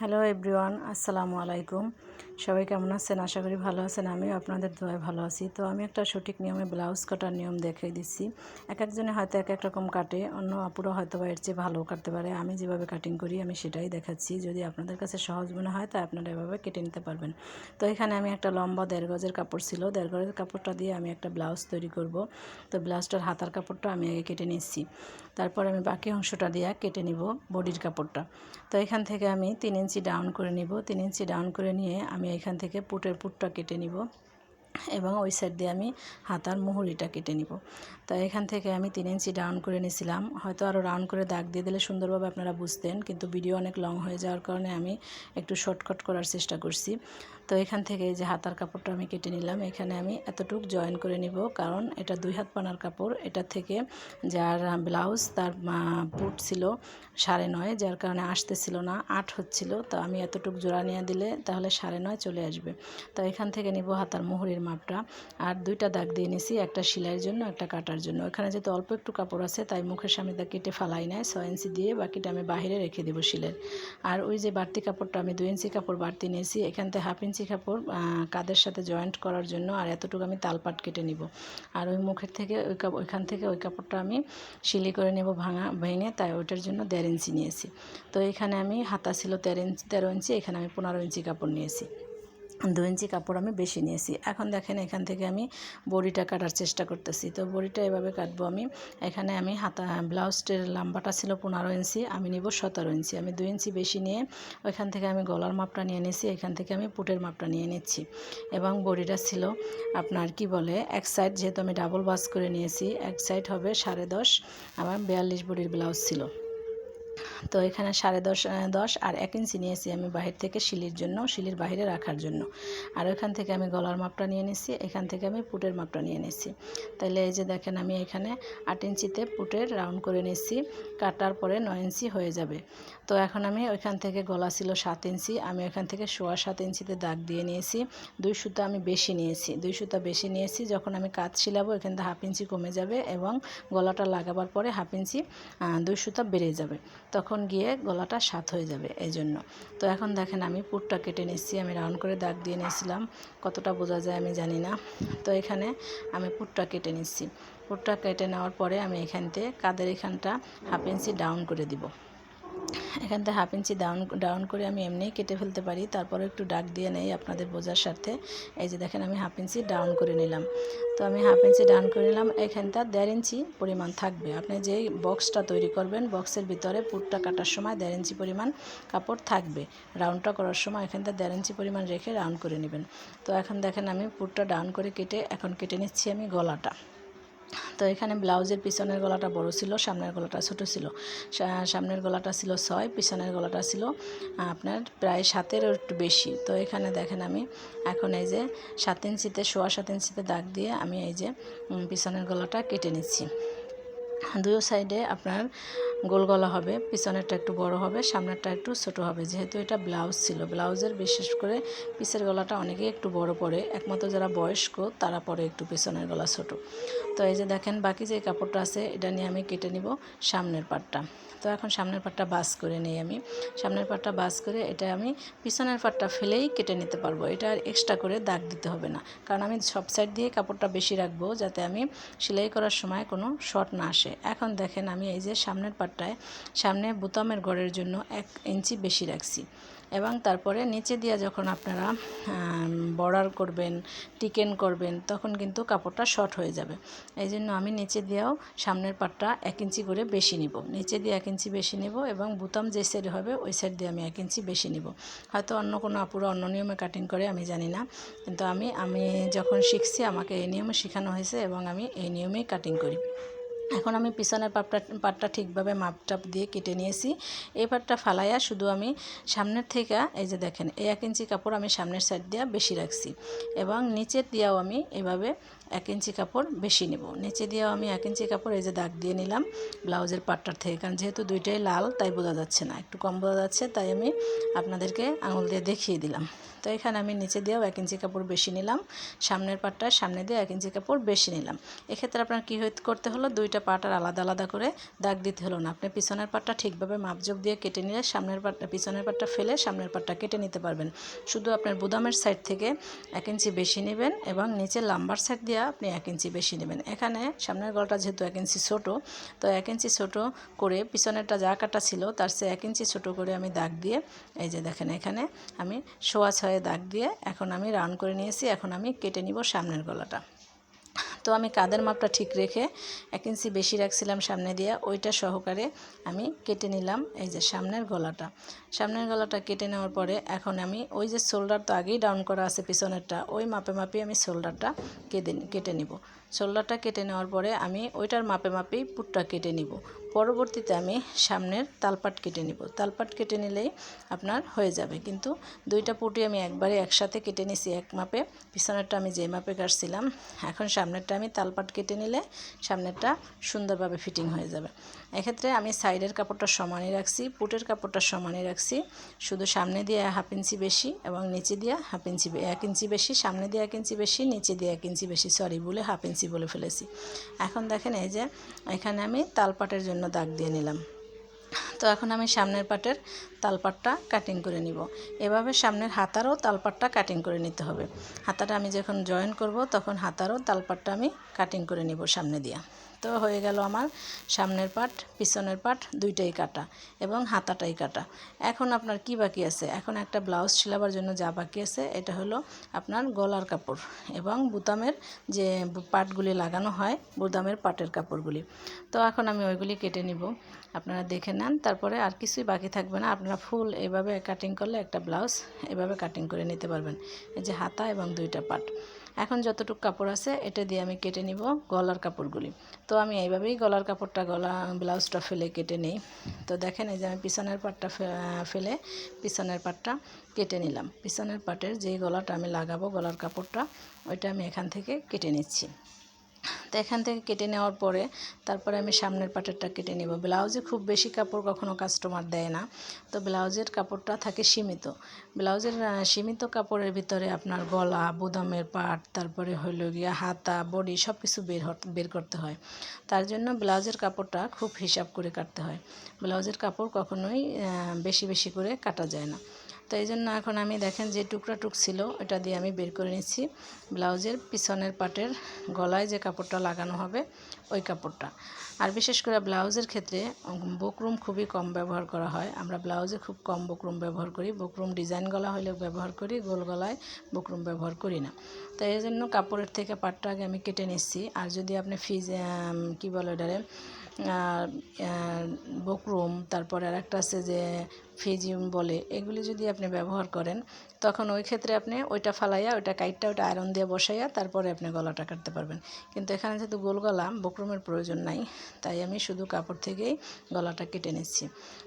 Hello everyone, আসসালামু আলাইকুম। সবাই কেমন আছেন? আশা করি ভালো আছেন। আমিও আপনাদের দোয়ায় ভালো আছি। তো আমি একটা সঠিক নিয়মে ব্লাউজ কাটার নিয়ম দেখিয়ে দিচ্ছি। এক একজনে হয়তো এক এক রকম কাটে, অন্য আপুরা হয়তো এর চেয়ে ভালো কাটতে পারে। আমি যেভাবে কাটিং করি আমি সেটাই দেখাচ্ছি। যদি আপনাদের কাছে সহজ মনে হয় তা আপনারা এভাবে কেটে নিতে পারবেন। তো এখানে আমি একটা লম্বা 1.5 গজের কাপড় ছিল, 1.5 গজের কাপড়টা দিয়ে আমি একটা ব্লাউজ তৈরি করব। তো ব্লাউজটার হাতার কাপড়টা আমি আগে কেটে নিচ্ছি, তারপর আমি বাকি অংশটা দিয়ে কেটে নিব বডির কাপড়টা। তো এখান থেকে আমি 3 ইঞ্চি ডাউন করে নিব। 3 ইঞ্চি ডাউন করে নিয়ে আমি এখান থেকে পুটটা কেটে নিব এবং ওই সাইড দিয়ে আমি হাতার মুহুরিটা কেটে নিব। তো এখান থেকে আমি 3 ইঞ্চি ডাউন করে নিয়েছিলাম। হয়তো আরও রাউন্ড করে দাগ দিয়ে দিলে সুন্দরভাবে আপনারা বুঝতেন, কিন্তু ভিডিও অনেক লং হয়ে যাওয়ার কারণে আমি একটু শর্টকাট করার চেষ্টা করছি। তো এখান থেকে যে হাতার কাপড়টা আমি কেটে নিলাম, এখানে আমি এতটুক জয়েন করে নিব, কারণ এটা 2 হাত পানার কাপড়। এটা থেকে যার ব্লাউজ তার পুট ছিল 9.5, যার কারণে আসতেছিল না, 8 হচ্ছিল। তো আমি এতটুক জোড়া নিয়ে দিলে তাহলে 9.5 চলে আসবে। তো এখান থেকে নিব হাতার মুহুরির মাপটা, আর 2টা দাগ দিয়ে নিছি, একটা সেলাইয়ের জন্য একটা কাটার জন্য। এখানে যেহেতু অল্প একটু কাপড় আছে তাই মুখের সামনে দাগ কেটে ফালাই নাই, 6 ইঞ্চি দিয়ে বাকিটা আমি বাইরে রেখে দেবো সেলাইয়ের। আর ওই যে বাড়তি কাপড়টা আমি 2 ইঞ্চি কাপড় বাড়তি নিয়েছি, এখান থেকে 1/2 ইঞ্চি কাপড় কাঁধের সাথে জয়েন্ট করার জন্য, আর এতটুকু আমি তালপাট কেটে নিব। আর ওই মুখের থেকে ওইখান থেকে ওই কাপড়টা আমি সিলি করে নেব ভেঙে, তাই ওইটার জন্য 1.5 ইঞ্চি নিয়েছি। তো এখানে আমি হাতা ছিল 13 ইঞ্চি, এখানে আমি 15 ইঞ্চি কাপড় নিয়েছি, 2 ইঞ্চি কাপড় আমি বেশি নিয়েছি। এখন দেখেন এখান থেকে আমি বডিটা কাটার চেষ্টা করতেছি। তো বডিটা এভাবে কাটবো আমি। এখানে আমি ব্লাউজটির লম্বাটা ছিল 15 ইঞ্চি, আমি নিব 17 ইঞ্চি। আমি 2 ইঞ্চি বেশি নিয়ে ওইখান থেকে আমি গলার মাপটা নিয়ে নিয়েছি, এখান থেকে আমি পুটের মাপটা নিয়ে নিচ্ছি। এবং বডিটা ছিল আপনার কি বলে, এক সাইড যেহেতু আমি ডাবল বাস করে নিয়েছি, এক সাইড হবে 10.5, আমার 42 বডির ব্লাউজ ছিল। তো এখানে 10.5 আর 1 ইঞ্চি নিয়েছি আমি বাহির থেকে শিলির জন্য, শিলির বাহিরে রাখার জন্য। আর ওইখান থেকে আমি গলার মাপটা নিয়ে নিচ্ছি, এখান থেকে আমি পুটের মাপটা নিয়ে নিচ্ছি। তাহলে এই যে দেখেন আমি এখানে 8 ইঞ্চিতে পুটের রাউন্ড করে নিচ্ছি, কাটার পরে 9 ইঞ্চি হয়ে যাবে। তো এখন আমি ওইখান থেকে গলা ছিল 7 ইঞ্চি, আমি ওইখান থেকে 7.25 ইঞ্চিতে দাগ দিয়ে নিয়েছি। 2 সুতা আমি বেশি নিয়েছি, 2 সুতা বেশি নিয়েছি। যখন আমি কাজ ছিলাবো এখান থেকে 1/2 ইঞ্চি কমে যাবে এবং গলাটা লাগাবার পরে 1/2 ইঞ্চি 2 সুতা বেড়ে যাবে, তখন গিয়ে গলাটা 7 হয়ে যাবে, এই জন্য। তো এখন দেখেন আমি পুটটা কেটে নিচ্ছি, আমি রাউন্ড করে দাগ দিয়ে নিয়েছিলাম, কতটা বোঝা যায় আমি জানি না। তো এখানে আমি পুটটা কেটে নিচ্ছি। পুটটা কেটে নেওয়ার পরে আমি এখান থেকে কাঁধের এখানটা 1/2 ইঞ্চি ডাউন করে দিব। এখান থেকে 1/2 ইঞ্চি ডাউন করে আমি এমনিই কেটে ফেলতে পারি, তারপরে একটু দাগ দিয়ে নেই আপনাদের বোঝার স্বার্থে। এই যে দেখেন আমি 1/2 ইঞ্চি ডাউন করে নিলাম। তো আমি 1/2 ইঞ্চি ডাউন করে নিলাম, এখানটা 1.5 ইঞ্চি পরিমাণ থাকবে। আপনি যেই বক্সটা তৈরি করবেন, বক্সের ভিতরে পুটটা কাটার সময় 1.5 ইঞ্চি পরিমাণ কাপড় থাকবে। রাউন্ডটা করার সময় এখানটা 1.5 ইঞ্চি পরিমাণ রেখে রাউন্ড করে নেবেন। তো এখন দেখেন আমি পুটটা ডাউন করে এখন কেটে নিচ্ছি আমি গলাটা। তো এখানে ব্লাউজের পিছনের গলাটা বড় ছিল, সামনের গলাটা ছোট ছিল। সামনের গলাটা ছিল 6, পিছনের গলাটা ছিল আপনার প্রায় 7-এরও একটু বেশি। তো এখানে দেখেন আমি এখন এই যে 7 ইঞ্চিতে 7.25 ইঞ্চিতে দাগ দিয়ে আমি এই যে পিছনের গলাটা কেটে নিচ্ছি। দুই সাইডে আপনার গোল গলা হবে, পিছনেরটা একটু বড় হবে, সামনেরটা একটু ছোট হবে। যেহেতু এটা ব্লাউজ ছিল, ব্লাউজের বিশেষ করে পিছের গলাটা অনেকেই একটু বড় পরে, একমাত্র যারা বয়স্ক তারা পরে একটু পিছনের গলা ছোট। তো এই যে দেখেন বাকি যে কাপড়টা আছে এটা নিয়ে আমি কেটে নিব সামনের পাটটা। তো এখন সামনের পাটটা বাস করে নেই আমি। সামনের পাটটা বাস করে এটা আমি পিছনের পাটটা ফেলেই কেটে নিতে পারবো, এটা আর এক্সট্রা করে দাগ দিতে হবে না, কারণ আমি সব সাইড দিয়ে কাপড়টা বেশি রাখবো যাতে আমি সেলাই করার সময় কোনো শর্ট না আসে। এখন দেখেন আমি এই যে সামনের পাটটায় সামনে বোতামের ঘরের জন্য 1 ইঞ্চি বেশি রাখছি, এবং তারপরে নিচে দিয়ে যখন আপনারা বর্ডার করবেন, টিকেন করবেন, তখন কিন্তু কাপড়টা শর্ট হয়ে যাবে। এই জন্য আমি নিচে দিয়েও সামনের পাটটা 1 ইঞ্চি করে বেশি নিব, নিচে দিয়ে 1 ইঞ্চি বেশি নিব, এবং বোতাম যে সাইড হবে ওই সাইড দিয়ে আমি 1 ইঞ্চি বেশি নিব। হয়তো অন্য কোনো আপুরা অন্য নিয়মে কাটিং করে, আমি জানি না, কিন্তু আমি যখন শিখছি আমাকে এই নিয়মে শেখানো হয়েছে এবং আমি এই নিয়মেই কাটিং করি। এখন আমি পিছনের পাটটা ঠিকভাবে মাপটাপ দিয়ে কেটে নিয়েছি। এই পাটটা ফালাইয়া শুধু আমি সামনের থেকে এই যে দেখেন এই 1 ইঞ্চি কাপড় আমি সামনের সাইড দিয়ে বেশি রাখছি, এবং নিচের দিয়েও আমি এভাবে 1 ইঞ্চি কাপড় বেশি নেব। নিচে দিয়েও আমি 1 ইঞ্চি কাপড় এই যে দাগ দিয়ে নিলাম ব্লাউজের পাটটার থেকে, কারণ যেহেতু দুইটাই লাল তাই বোঝা যাচ্ছে না, একটু কম বোঝা যাচ্ছে, তাই আমি আপনাদেরকে আঙুল দিয়ে দেখিয়ে দিলাম। তো এখানে আমি নিচে দিয়েও 1 ইঞ্চি কাপড় বেশি নিলাম, সামনের পাটটা সামনে দিয়ে 1 ইঞ্চি কাপড় বেশি নিলাম। এক্ষেত্রে আপনার কী করতে হলো, দুইটা পাট আর আলাদা আলাদা করে দাগ দিতে হলো না। আপনি পিছনের পাটটা ঠিকভাবে মাপজোক দিয়ে কেটে নিলে পিছনের পাটটা ফেলে সামনের পাটটা কেটে নিতে পারবেন। শুধু আপনার বুদামের সাইড থেকে 1 ইঞ্চি বেশি নেবেন এবং নিচের লাম্বার সাইড দিয়ে আপনি 1 ইঞ্চি বেশি নেবেন। এখানে সামনের গলাটা যেহেতু 1 ইঞ্চি ছোটো, তো 1 ইঞ্চি ছোটো করে পিছনেরটা যা কাটা ছিল তার চেয়ে 1 ইঞ্চি ছোটো করে আমি দাগ দিয়ে, এই যে দেখেন এখানে আমি 1.25 দাগ দিয়ে এখন আমি রাউন্ড করে নিয়েছি। এখন আমি কেটে নিব সামনের গলাটা। তো আমি কাঁধের মাপটা ঠিক রেখে 1 ইঞ্চি বেশি রাখছিলাম সামনে দিয়ে, ওইটা সহকারে আমি কেটে নিলাম এই যে সামনের গলাটা কেটে নেওয়ার পরে এখন আমি ওই যে শোল্ডার তো আগেই ডাউন করা আছে পিছনেরটা, ওই মাপে আমি শোল্ডারটা কেটে নিব। শোল্ডারটা কেটে নেওয়ার পরে আমি ওইটার মাপেই পুটটা কেটে নিব। পরবর্তীতে আমি সামনের তালপাট কেটে নিব। তালপাট কেটে নিলেই আপনার হয়ে যাবে, কিন্তু দুইটা পুটি আমি একবারে একসাথে কেটে নিছি এক মাপে। পিছনেরটা আমি যে মাপে কাটছিলাম, এখন সামনেরটা আমি তালপাট কেটে নিলে সামনেরটা সুন্দরভাবে ফিটিং হয়ে যাবে। এক্ষেত্রে আমি সাইডের কাপড়টা সমানই রাখছি, পুটের কাপড়টা সমানই রাখছি, শুধু সামনে দিয়ে 1/2 ইঞ্চি বেশি এবং নিচে দিয়ে 1 ইঞ্চি বেশি, সামনে দিয়ে 1 ইঞ্চি বেশি, নিচে দিয়ে 1 ইঞ্চি বেশি, সরি বলে 1/2 ইঞ্চি বলে ফেলেছি। এখন দেখেন এই যে এখানে আমি তালপাটের জন্য দাগ দিয়ে নিলাম। তো এখন আমি সামনের পাটের তালপাটটা কাটিং করে নিব। এভাবে সামনের হাতারও তালপাটটা কাটিং করে নিতে হবে। হাতাটা আমি যখন জয়েন করব তখন হাতারও তালপাটটা আমি কাটিং করে নিব সামনে দিয়া। তো হয়ে গেল আমার সামনের পাট পিছনের পাট দুইটাই কাটা এবং হাতাটাই কাটা। এখন আপনার কি বাকি আছে? এখন একটা ব্লাউজ সেলাবার জন্য যা বাকি আছে এটা হলো আপনার গলার কাপড় এবং বুতামের যে পাটগুলি লাগানো হয়, বুতামের পাটের কাপড়গুলি। তো এখন আমি ওইগুলি কেটে নিব, আপনারা দেখে নেন। তারপরে আর কিছুই বাকি থাকবে না, আপনারা ফুল এভাবে কাটিং করলে একটা ব্লাউজ এভাবে কাটিং করে নিতে পারবেন। এই যে হাতা এবং দুইটা পাট। এখন যতটুকু কাপড় আছে এটা দিয়ে আমি কেটে নিব গলার কাপড়গুলি। তো আমি এইভাবেই গলার কাপড়টা ব্লাউজটা ফেলে কেটে নিই। তো দেখেন এই যে আমি পিছনের পাটটা ফেলে পিছনের পাটটা কেটে নিলাম। পিছনের পাটের যেই গলাটা আমি লাগাবো গলার কাপড়টা, ওইটা আমি এখান থেকে কেটে নিচ্ছি। তো এখান থেকে কেটে নেওয়ার পরে তারপরে আমি সামনের পাটেরটা কেটে নেব। ব্লাউজে খুব বেশি কাপড় কখনো কাস্টমার দেয় না, তো ব্লাউজের কাপড়টা থাকে সীমিত। ব্লাউজের সীমিত কাপড়ের ভিতরে আপনার গলা, বুদামের পাট, তারপরে হলো গিয়া হাতা, বডি সব কিছু বের করতে হয়। তার জন্য ব্লাউজের কাপড়টা খুব হিসাব করে কাটতে হয়। ব্লাউজের কাপড় কখনোই বেশি বেশি করে কাটা যায় না। তো এই জন্য এখন আমি দেখেন যে টুকরা ছিল ওটা দিয়ে আমি বের করে নিচ্ছি ব্লাউজের পিছনের পাটের গলায় যে কাপড়টা লাগানো হবে ওই কাপড়টা। আর বিশেষ করে ব্লাউজের ক্ষেত্রে বকরুম খুবই কম ব্যবহার করা হয়। আমরা ব্লাউজে খুব কম বকরুম ব্যবহার করি, বকরুম ডিজাইন গলা হলে ব্যবহার করি, গোল গলায় বকরুম ব্যবহার করি না। তো এই জন্য কাপড়ের থেকে পাটটা আগে আমি কেটে নিচ্ছি। আর যদি আপনি কী বলে এটারে বকরুম, তারপরে আর একটা আছে যে ফিজিম বলে, এগুলি যদি আপনি ব্যবহার করেন তখন ওই ক্ষেত্রে আপনি ওইটা ফালাইয়া ওইটা ওইটা আয়রন দিয়ে বসাইয়া তারপরে আপনি গলাটা কাটতে পারবেন। কিন্তু এখানে যেহেতু গোল গলা, বকরুমের প্রয়োজন নাই, তাই আমি শুধু কাপড় থেকেই গলাটা কেটে নিচ্ছি।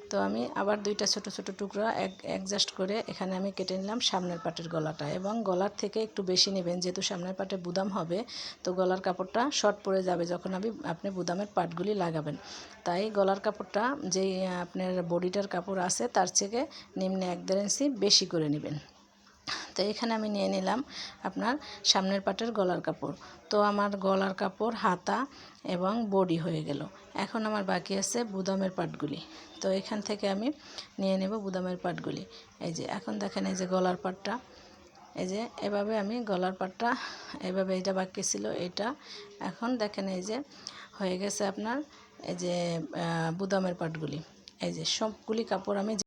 তো আমি আবার দুইটা ছোট ছোট টুকরা অ্যাডজাস্ট করে এখানে আমি কেটে নিলাম সামনের পাটের গলাটা, এবং গলার থেকে একটু বেশি নেবেন, যেহেতু সামনের পাটে বুদাম হবে, তো গলার কাপড়টা শর্ট পড়ে যাবে যখন আপনি বুদামের পাটগুলি লাগাবেন। তাই গলার কাপড়টা যেই আপনার বডিটার কাপড় আছে তার থেকে নিম্নে 1-1.5 ইঞ্চি বেশি করে নেবেন। তো এখানে আমি নিয়ে নিলাম আপনার সামনের পাটের গলার কাপড়। তো আমার গলার কাপড়, হাতা এবং বডি হয়ে গেল। এখন আমার বাকি আছে বুদামের পাটগুলি। তো এখান থেকে আমি নিয়ে নেব বুদামের পাটগুলি। এই যে এখন দেখেন এই যে গলার পাটটা, এই যে এভাবে আমি গলার পাটটা এভাবে, এটা বাকি ছিল এটা, এখন দেখেন এই যে হয়ে গেছে আপনার এই যে বুদামের পাটগুলি। এই যে সবগুলি কাপড় আমি